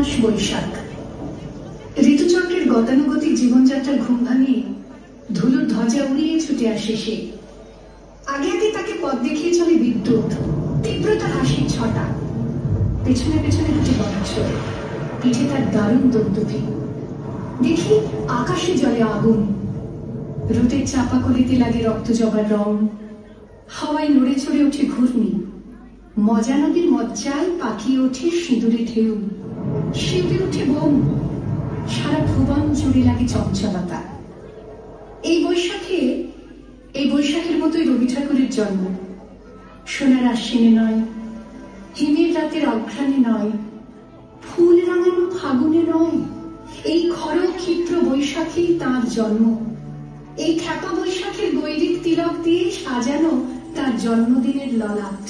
মাস বৈশাখ। ঋতুচক্রের গতানুগতিক জীবনযাত্রার ঘুম ভাঙিয়ে ধুলোর ধ্বজা উড়িয়ে ছুটে আসে সে। আগে আগে তাকে পথ দেখিয়ে চলে বিদ্যুৎ, তীব্রতার হাসির ছটা। পেছনে পেছনে হাঁটে বছর, পিঠে তার দারুণ দন্তভি। দেখি আকাশে জলে আগুন, রোদের চাপা কলিতে লাগে রক্ত জবার রং। হাওয়ায় নড়ে চড়ে ওঠে ঘূর্ণি, মজা নদীর মজ্জায় পাকিয়ে ওঠে সিঁদুরে ঢেউ। শিউরে ওঠে বোম, সারা ভুবন জুড়ে লাগে চঞ্চলতা। এই বৈশাখের মতোই রবি ঠাকুরের জন্ম। সোনার আশ্বিনে নয়, হিমের রাতের অঘ্রাণে নয়, ফুল রাঙানো ফাগুনে নয়, এই খর ক্ষিপ্র বৈশাখেই তাঁর জন্ম। এই খ্যাপা বৈশাখের গৈরিক তিলক দিয়ে সাজানো তার জন্মদিনের ললাট।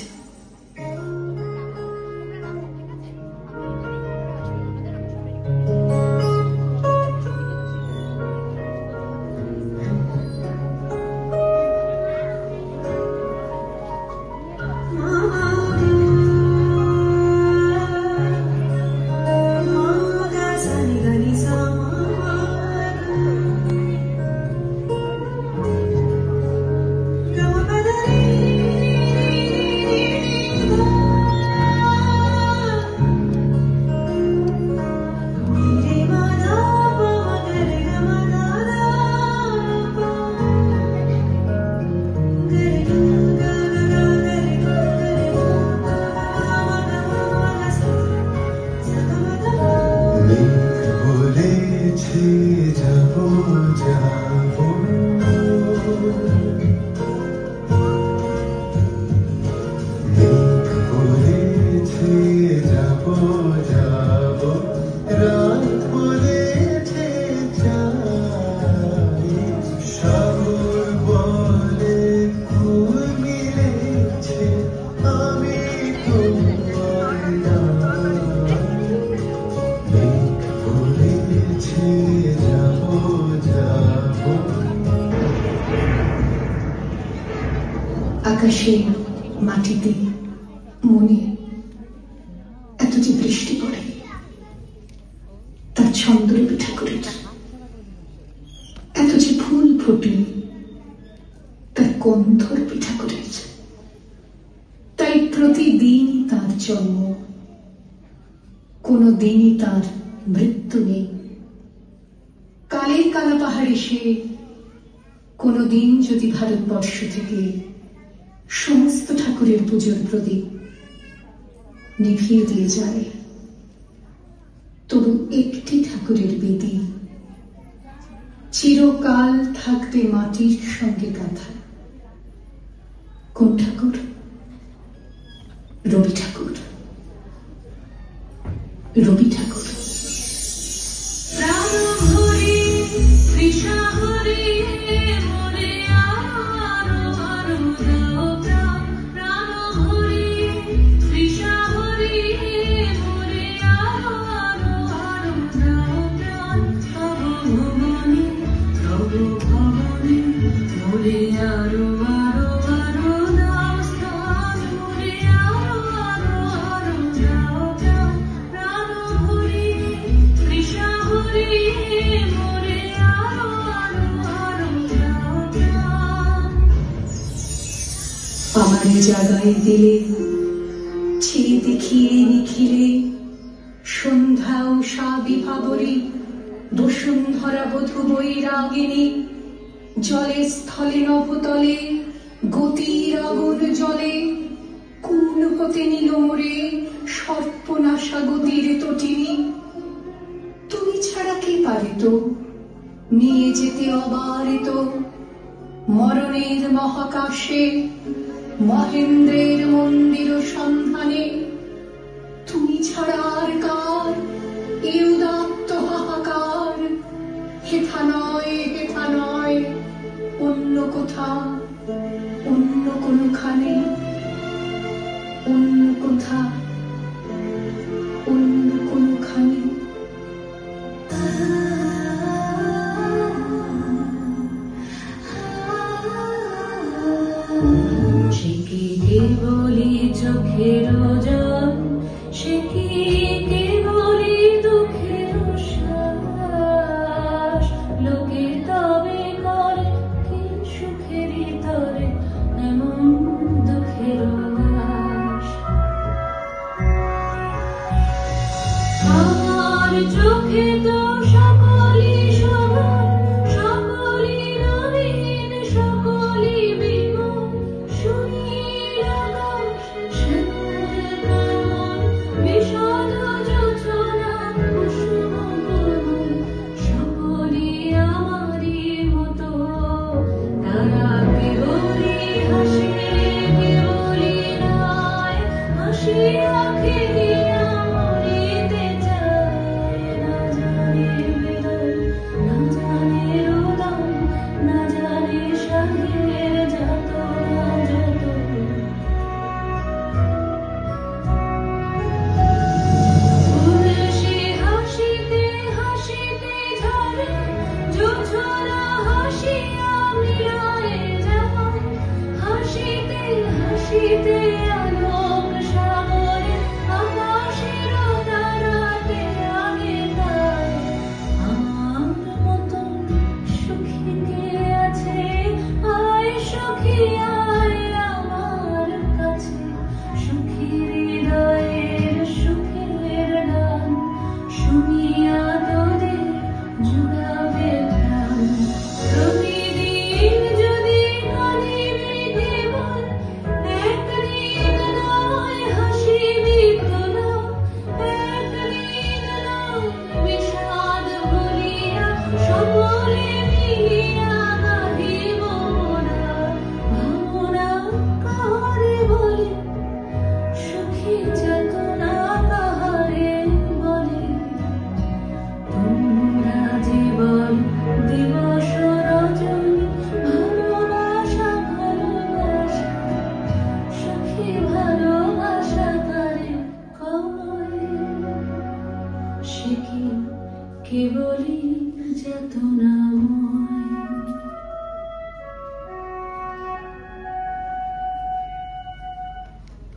আকাশে, মাটিতে, মনে এত যে বৃষ্টি পড়ে, তার ছন্দ রবি ঠাকুরের। এত যে ফুল ফোটে, তার গন্ধ রবি ঠাকুরের। তাই প্রতিদিন তার জন্ম, কোনো দিনই তার মৃত্যু নেই। কালের কালা পাহাড় এসে কোনোদিন যদি ভারতবর্ষ থেকে সমস্ত ঠাকুরের পুজোর প্রদীপ নিভিয়ে দিয়ে যায়, তবু একটি ঠাকুরের বেদি চিরকাল থাকবে মাটির সঙ্গে গাঁথা। কোন ঠাকুর? রবি ঠাকুর। রবি ঠাকুর। আমারে জাগায় দিলে, ছেড়ে দেখিয়ে নিখিলে, সন্ধ্যা উষা বিভাবরী, বসুন্ধরা বধূ বৈরাগিনী। জলে স্থলে নভতলে, গতির আগুন জলে, কোন হতে নিল মোরে সর্পনাশা গতির তটিনী। তুমি ছাড়া কে পারে তো নিয়ে যেতে অবারিত মরণের মহাকাশে, মহেন্দ্রের মন্দির সন্ধানে। তুমি ছাড়া আর কার এ উদাত্ত হাহাকার? হেথা নয়, অন্য কোথা, অন্য কোনখানে, অন্য কোথা, অন্য কোনখানে। সে কি কেবলি চোখের জল, সে কি কেবলি কুলে মিলিয়া গাহিব মোরা ভাবনা কাহারে বলে সুখী চেতনা কাহারে বলে তোমরা জীবন দিবস রজনী ভালোবাসা ভালোবাসা সুখী ভালোবাসা তারে কয় সে কি কেবলই চেতনা